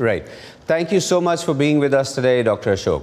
Right. Thank you so much for being with us today, Dr. Ashok.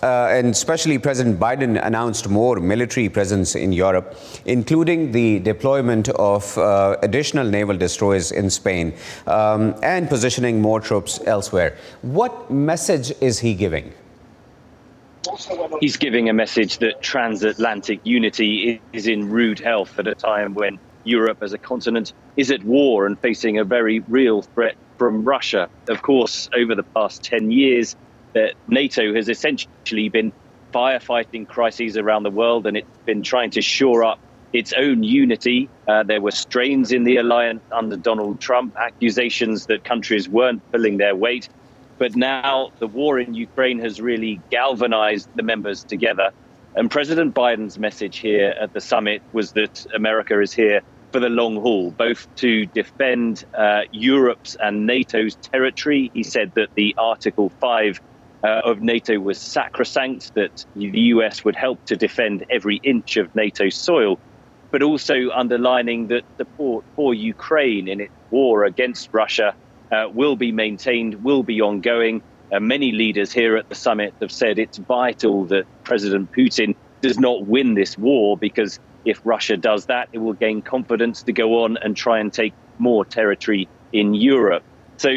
and especially President Biden announced more military presence in Europe, including the deployment of additional naval destroyers in Spain and positioning more troops elsewhere. What message is he giving? He's giving a message that transatlantic unity is in rude health at a time when Europe as a continent is at war and facing a very real threat from Russia. Of course, over the past 10 years, that NATO has essentially been firefighting crises around the world, and it's been trying to shore up its own unity. There were strains in the alliance under Donald Trump, accusations that countries weren't pulling their weight. But now the war in Ukraine has really galvanized the members together. And President Biden's message here at the summit was that America is here for the long haul, both to defend Europe's and NATO's territory. He said that the Article 5 of NATO was sacrosanct, that the US would help to defend every inch of NATO soil, but also underlining that support for Ukraine in its war against Russia will be maintained, will be ongoing. Many leaders here at the summit have said it's vital that President Putin does not win this war, because if Russia does that, it will gain confidence to go on and try and take more territory in Europe. So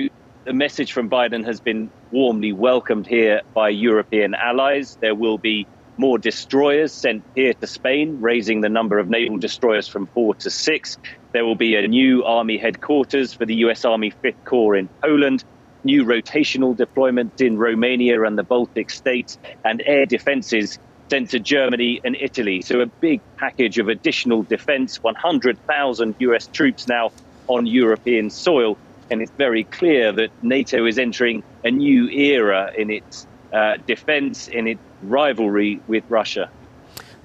the message from Biden has been warmly welcomed here by European allies. There will be more destroyers sent here to Spain, raising the number of naval destroyers from 4 to 6. There will be a new army headquarters for the US Army 5th Corps in Poland, new rotational deployments in Romania and the Baltic states, and air defenses sent to Germany and Italy. So a big package of additional defense, 100,000 US troops now on European soil. And it's very clear that NATO is entering a new era in its defense, in its rivalry with Russia.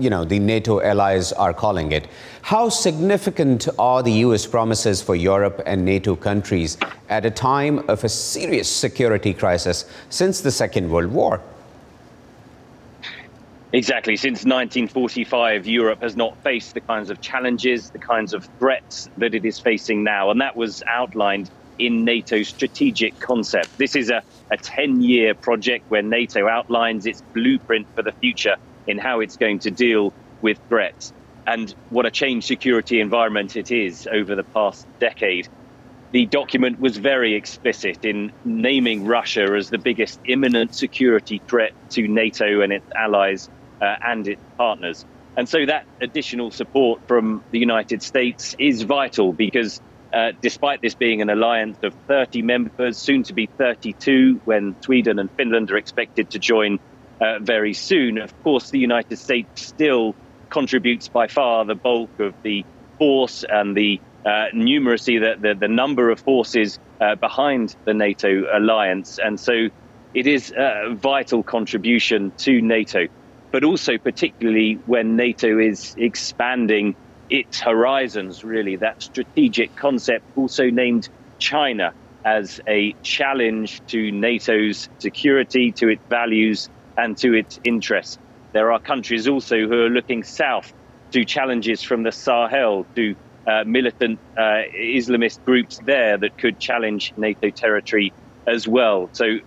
you know the NATO allies are calling it. How significant are the US promises for Europe and NATO countries at a time of a serious security crisis since the Second World War? Exactly. Since 1945, Europe has not faced the kinds of challenges, the kinds of threats that it is facing now. And that was outlined in NATO's strategic concept. This is a 10-year project where NATO outlines its blueprint for the future in how it's going to deal with threats. And what a changed security environment it is over the past decade. The document was very explicit in naming Russia as the biggest imminent security threat to NATO and its allies and its partners. And so that additional support from the United States is vital, because despite this being an alliance of 30 members, soon to be 32 when Sweden and Finland are expected to join very soon, of course the United States still contributes by far the bulk of the force and the numeracy, the number of forces behind the NATO alliance. And so it is a vital contribution to NATO, but also particularly when NATO is expanding its horizons, really. That strategic concept also named China as a challenge to NATO's security, to its values and to its interests. There are countries also who are looking south to challenges from the Sahel, to militant Islamist groups there that could challenge NATO territory as well. So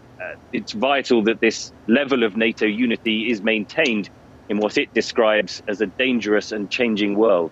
it's vital that this level of NATO unity is maintained in what it describes as a dangerous and changing world.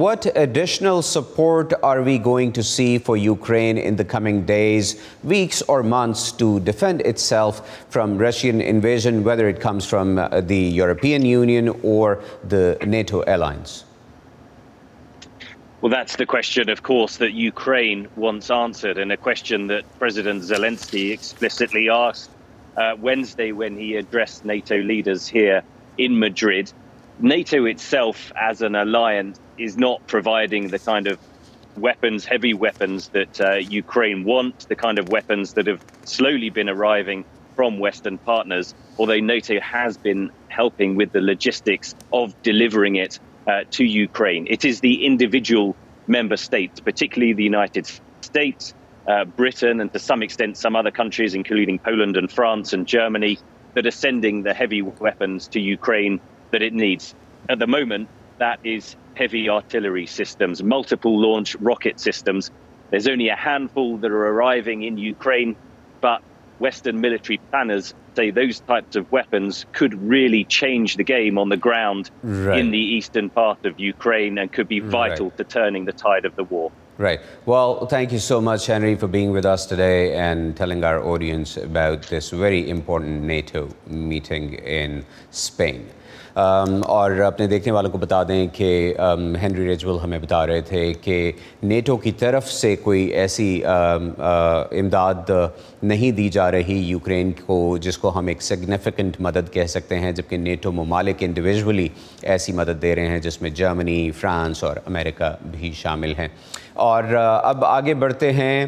what additional support are we going to see for Ukraine in the coming days, weeks or months to defend itself from Russian invasion, whether it comes from the European Union or the NATO alliance? Well, that's the question, of course, that Ukraine wants answered, and a question that President Zelensky explicitly asked Wednesday when he addressed NATO leaders here in Madrid. NATO itself, as an alliance, is not providing the kind of weapons, heavy weapons that Ukraine wants, the kind of weapons that have slowly been arriving from Western partners, although NATO has been helping with the logistics of delivering it to Ukraine. It is the individual member states, particularly the United States, Britain, and to some extent some other countries, including Poland and France and Germany, that are sending the heavy weapons to Ukraine that it needs. At the moment, that is heavy artillery systems, multiple launch rocket systems. There's only a handful that are arriving in Ukraine, but Western military planners say those types of weapons could really change the game on the ground in the eastern part of Ukraine and could be vital to turning the tide of the war. Right. Well, thank you so much, Henry, for being with us today and telling our audience about this very important NATO meeting in Spain. اور اپنے دیکھنے والوں کو بتا دیں کہ Henry ریجول ہمیں بتا رہے تھے کہ نیٹو کی طرف سے کوئی ایسی امداد نہیں دی جا رہی یوکرین کو جس کو ہم ایک سگنیفیکنٹ مدد کہہ سکتے ہیں، جبکہ نیٹو ممالک انڈیویژولی ایسی مدد دے رہے ہیں جس میں جرمنی، فرانس اور امریکہ بھی شامل ہیں۔ اور اب آگے بڑھتے ہیں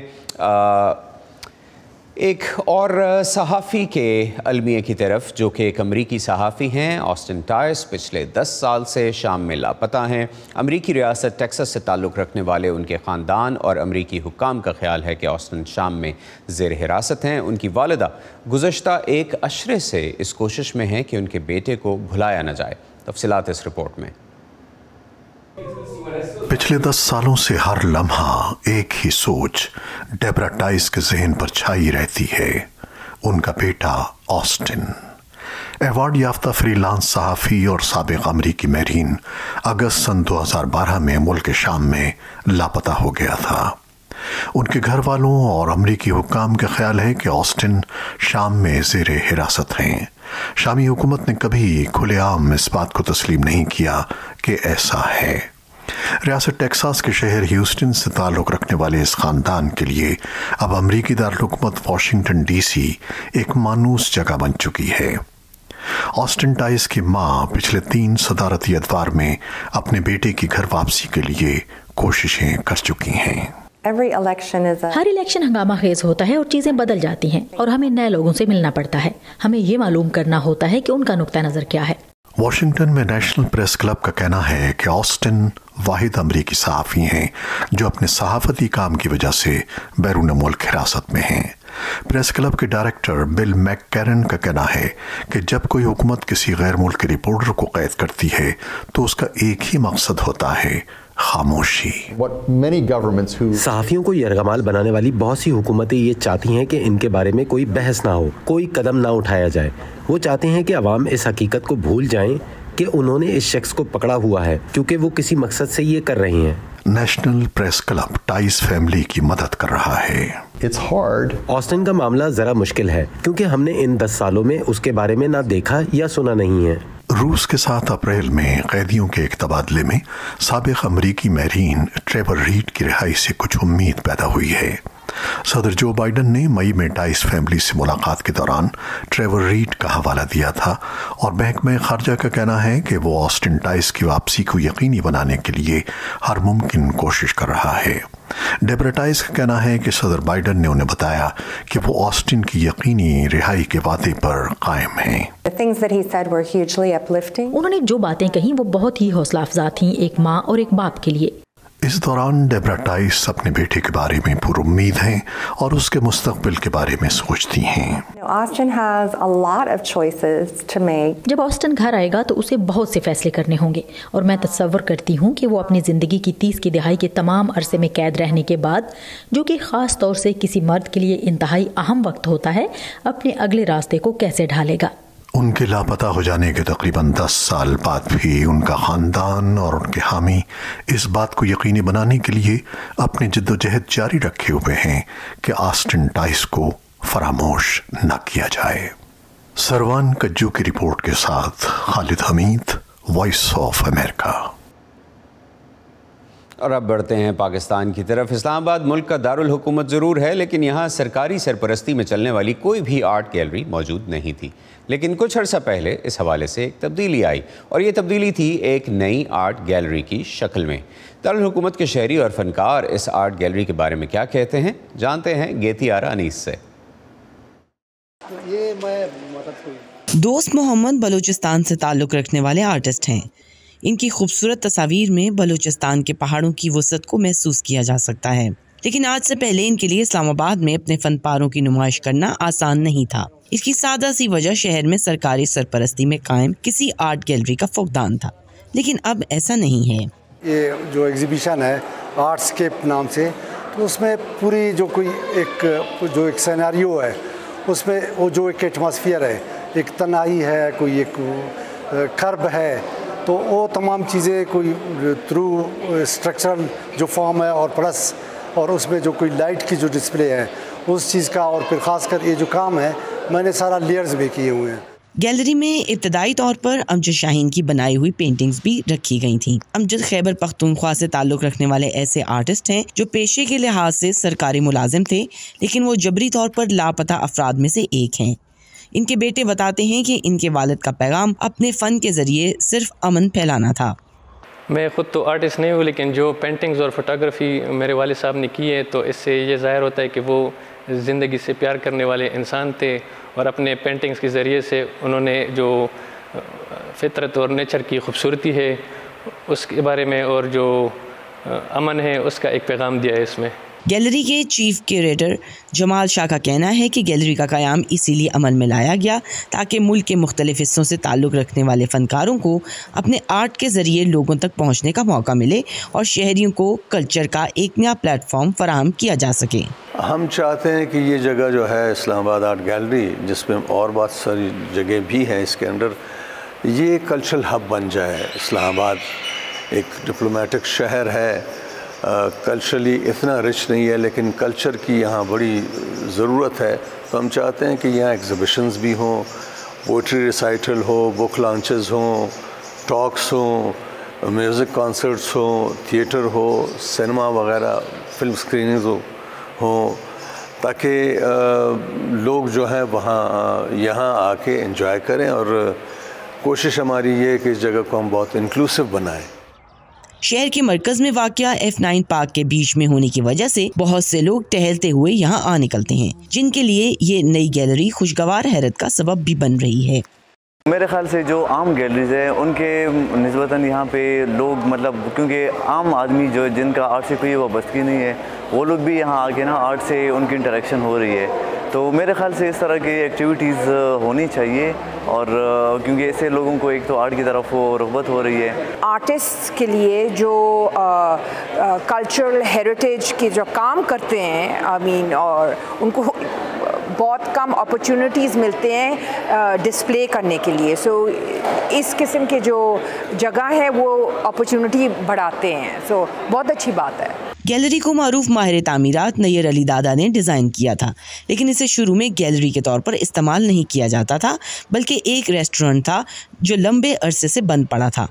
ایک اور صحافی کے المیہ کی طرف، جو کہ ایک امریکی صحافی ہیں۔ آسٹن ٹائس پچھلے 10 سال سے شام میں لاپتہ ہیں۔ امریکی ریاست ٹیکساس سے تعلق رکھنے والے ان کے خاندان اور امریکی حکام کا خیال ہے کہ آسٹن شام میں زیر حراست ہیں۔ ان کی والدہ گزشتہ ایک عشرے سے اس کوشش میں ہیں کہ ان کے بیٹے کو بھلایا نہ جائے۔ تفصیلات اس رپورٹ میں۔ پچھلے 10 سالوں سے ہر لمحہ ایک ہی سوچ ڈیبرا ٹائس کے ذہن پر چھائی رہتی ہے، ان کا بیٹا آسٹن۔ ایوارڈ یافتہ فری لانس صحافی اور سابق امریکی میرین اگست سن 2012 میں ملک شام میں لاپتہ ہو گیا تھا۔ ان کے گھر والوں اور امریکی حکام کا خیال ہے کہ آسٹن شام میں زیر حراست ہیں۔ شامی حکومت نے کبھی کھلے عام اس بات کو تسلیم نہیں کیا کہ ایسا ہے۔ ریاست ٹیکساس کے شہر ہیوسٹن سے تعلق رکھنے والے اس خاندان کے لیے اب امریکی دارالحکومت واشنگٹن ڈی سی ایک مانوس جگہ بن چکی ہے۔ آسٹن ٹائس کی ماں پچھلے 3 صدارتی ادوار میں اپنے بیٹے کی گھر واپسی کے لیے کوششیں کر چکی ہیں۔ ہر الیکشن ہنگامہ خیز ہوتا ہے اور چیزیں بدل جاتی ہیں، اور ہمیں نئے لوگوں سے ملنا پڑتا ہے۔ ہمیں یہ معلوم کرنا ہوتا ہے کہ ان کا نقطہ نظر کیا ہے۔ واشنگٹن میں نیشنل پریس کلب کا کہنا ہے کہ آسٹن واحد امریکی صحافی ہیں جو اپنے صحافتی کام کی وجہ سے بیرون ملک حراست میں ہیں۔ پریس کلب کے ڈائریکٹر بل میک کیرن کا کہنا ہے کہ جب کوئی حکومت کسی غیر ملکی رپورٹر کو قید کرتی ہے تو اس کا ایک ہی مقصد ہوتا ہے، خاموشی۔ صحافیوں کو یرغمال بنانے والی بہت سی حکومتیں یہ چاہتی ہیں کہ ان کے بارے میں کوئی بحث نہ ہو، کوئی قدم نہ اٹھایا جائے۔ وہ چاہتے ہیں کہ عوام اس حقیقت کو بھول جائیں کہ انہوں نے اس شخص کو پکڑا ہوا ہے، کیونکہ وہ کسی مقصد سے یہ کر رہی ہیں۔ National press club ties family کی مدد کر رہا ہے۔ آسٹن کا معاملہ ذرا مشکل ہے کیونکہ ہم نے ان 10 سالوں میں اس کے بارے میں نہ دیکھا یا سنا نہیں ہے۔ روس کے ساتھ اپریل میں قیدیوں کے ایک تبادلے میں سابق امریکی میرین ٹریور ریڈ کی رہائی سے کچھ امید پیدا ہوئی ہے۔ صدر جو بائیڈن نے مئی میں ٹائس فیملی سے ملاقات کے دوران ٹریور ریڈ کا حوالہ دیا تھا، اور محکمہ خارجہ کا کہنا ہے کہ وہ آسٹن ٹائس کی واپسی کو یقینی بنانے کے لیے ہر ممکن کوشش کر رہا ہے۔ ڈیبرا ٹائس کا کہنا ہے کہ صدر بائیڈن نے انہیں بتایا کہ وہ آسٹن کی یقینی رہائی کے وعدے پر قائم ہیں۔ انہوں نے جو باتیں کہیں وہ بہت ہی حوصلہ افزا تھیں ایک ماں اور ایک باپ کے لیے۔ اس دوران ڈیبرا ٹائس اپنے بیٹے کے بارے میں پر امید ہیں اور اس کے مستقبل کے بارے میں سوچتی ہیں۔ جب آسٹن گھر آئے گا تو اسے بہت سے فیصلے کرنے ہوں گے، اور میں تصور کرتی ہوں کہ وہ اپنی زندگی کی 30 کی دہائی کے تمام عرصے میں قید رہنے کے بعد، جو کہ خاص طور سے کسی مرد کے لیے انتہائی اہم وقت ہوتا ہے، اپنے اگلے راستے کو کیسے ڈھالے گا۔ ان کے لاپتہ ہو جانے کے تقریباً 10 سال بعد بھی ان کا خاندان اور ان کے حامی اس بات کو یقینی بنانے کے لیے اپنی جد و جہد جاری رکھے ہوئے ہیں کہ آسٹن ٹائس کو فراموش نہ کیا جائے۔ سروان کجو کی رپورٹ کے ساتھ خالد حمید، وائس آف امریکہ۔ اور اب بڑھتے ہیں پاکستان کی طرف۔ اسلام آباد ملک کا دارالحکومت ضرور ہے، لیکن یہاں سرکاری سرپرستی میں چلنے والی کوئی بھی آرٹ گیلری موجود نہیں تھی۔ لیکن کچھ عرصہ پہلے اس حوالے سے ایک تبدیلی آئی، اور یہ تبدیلی تھی ایک نئی آرٹ گیلری کی شکل میں۔ دارالحکومت کے شہری اور فنکار اس آرٹ گیلری کے بارے میں کیا کہتے ہیں، جانتے ہیں گیتی آرا انیس سے۔ دوست محمد بلوچستان سے تعلق رکھنے والے آرٹسٹ ہیں۔ ان کی خوبصورت تصاویر میں بلوچستان کے پہاڑوں کی وسعت کو محسوس کیا جا سکتا ہے، لیکن آج سے پہلے ان کے لیے اسلام آباد میں اپنے فن پاروں کی نمائش کرنا آسان نہیں تھا۔ اس کی سادہ سی وجہ شہر میں سرکاری سرپرستی میں قائم کسی آرٹ گیلری کا فقدان تھا، لیکن اب ایسا نہیں ہے۔ یہ جو ایگزیبیشن ہے آرٹسکیپ نام سے، تو اس میں پوری جو ایک سیناریو ہے، اس میں وہ جو ایک ایٹماسفیئر ہے، ایک تنہائی ہے، کوئی ایک کرب ہے، تو وہ تمام چیزیں کوئی تھرو اسٹرکچرل جو فارم ہے اور پلس اور اس میں جو کوئی لائٹ کی جو ڈسپلے ہے اس چیز کا، اور پھر خاص کر یہ جو کام ہے میں نے سارا لیئرز بھی کیے ہوئے ہیں۔ گیلری میں ابتدائی طور پر امجد شاہین کی بنائی ہوئی پینٹنگز بھی رکھی گئی تھیں۔ امجد خیبر پختونخوا سے تعلق رکھنے والے ایسے آرٹسٹ ہیں جو پیشے کے لحاظ سے سرکاری ملازم تھے، لیکن وہ جبری طور پر لاپتہ افراد میں سے ایک ہیں۔ ان کے بیٹے بتاتے ہیں کہ ان کے والد کا پیغام اپنے فن کے ذریعے صرف امن پھیلانا تھا۔ میں خود تو آرٹسٹ نہیں ہوں، لیکن جو پینٹنگز اور فوٹوگرافی میرے والد صاحب نے کی ہے تو اس سے یہ ظاہر ہوتا ہے کہ وہ زندگی سے پیار کرنے والے انسان تھے، اور اپنے پینٹنگز کے ذریعے سے انہوں نے جو فطرت اور نیچر کی خوبصورتی ہے اس کے بارے میں اور جو امن ہے اس کا ایک پیغام دیا ہے اس میں۔ گیلری کے چیف کیوریٹر جمال شاہ کا کہنا ہے کہ گیلری کا قیام اسی لیے عمل میں لایا گیا تاکہ ملک کے مختلف حصوں سے تعلق رکھنے والے فنکاروں کو اپنے آرٹ کے ذریعے لوگوں تک پہنچنے کا موقع ملے اور شہریوں کو کلچر کا ایک نیا پلیٹ فارم فراہم کیا جا سکے۔ ہم چاہتے ہیں کہ یہ جگہ جو ہے اسلام آباد آرٹ گیلری، جس میں اور بہت ساری جگہ بھی ہیں اس کے اندر، یہ کلچرل ہب بن جائے۔ اسلام آباد ایک ڈپلومیٹک شہر ہے، کلچرلی اتنا رچ نہیں ہے، لیکن کلچر کی یہاں بڑی ضرورت ہے، تو ہم چاہتے ہیں کہ یہاں ایگزیبیشنز بھی ہوں، پوئٹری ریسائٹل ہو، بک لانچز ہوں، ٹاکس ہوں، میوزک کانسرٹس ہوں، تھیٹر ہو، سینما وغیرہ، فلم اسکریننگز ہوں، تاکہ لوگ جو ہیں وہاں یہاں آ کے انجوائے کریں، اور کوشش ہماری یہ ہے کہ اس جگہ کو ہم بہت انکلوسیو بنائیں۔ شہر کے مرکز میں واقع F9 پارک کے بیچ میں ہونے کی وجہ سے بہت سے لوگ ٹہلتے ہوئے یہاں آ نکلتے ہیں، جن کے لیے یہ نئی گیلری خوشگوار حیرت کا سبب بھی بن رہی ہے۔ میرے خیال سے جو عام گیلریز ہیں ان کے نسبتاً یہاں پہ لوگ کیونکہ عام آدمی جو جن کا آرٹ سے کوئی وابستگی نہیں ہے، وہ لوگ بھی یہاں آ کے آرٹ سے ان کی انٹریکشن ہو رہی ہے، تو میرے خیال سے اس طرح کی ایکٹیویٹیز ہونی چاہیے، اور کیونکہ اس سے لوگوں کو ایک تو آرٹ کی طرف رغبت ہو رہی ہے۔ آرٹسٹ کے لیے جو کلچرل ہیریٹیج کے جو کام کرتے ہیں اور ان کو بہت کم اپرچونیٹیز ملتے ہیں ڈسپلے کرنے کے لیے، سو اس قسم کے جو جگہ ہے وہ اپرچونیٹی بڑھاتے ہیں، سو بہت اچھی بات ہے۔ گیلری کو معروف ماہر تعمیرات نیر علی دادا نے ڈیزائن کیا تھا، لیکن اسے شروع میں گیلری کے طور پر استعمال نہیں کیا جاتا تھا، بلکہ ایک ریسٹورنٹ تھا جو لمبے عرصے سے بند پڑا تھا۔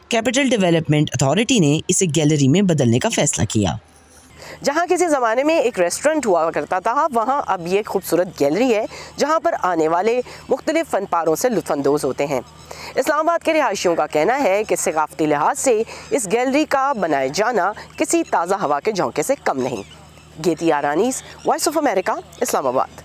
کیپٹل ڈیولپمنٹ اتھارٹی نے اسے گیلری میں بدلنے کا فیصلہ کیا۔ جہاں کسی زمانے میں ایک ریسٹورنٹ ہوا کرتا تھا، وہاں اب یہ خوبصورت گیلری ہے جہاں پر آنے والے مختلف فن پاروں سے لطف اندوز ہوتے ہیں۔ اسلام آباد کے رہائشیوں کا کہنا ہے کہ ثقافتی لحاظ سے اس گیلری کا بنائے جانا کسی تازہ ہوا کے جھونکے سے کم نہیں۔ گیتی آرا انیس، وائس آف امریکہ، اسلام آباد۔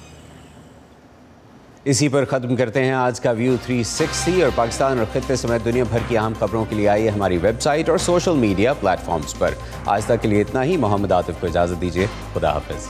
اسی پر ختم کرتے ہیں آج کا ویو 360، اور پاکستان اور خطے سمیت دنیا بھر کی اہم خبروں کے لیے آئیے ہماری ویب سائٹ اور سوشل میڈیا پلیٹ فارمز پر۔ آج تک کے لیے اتنا ہی۔ محمد عاطف کو اجازت دیجیے، خدا حافظ۔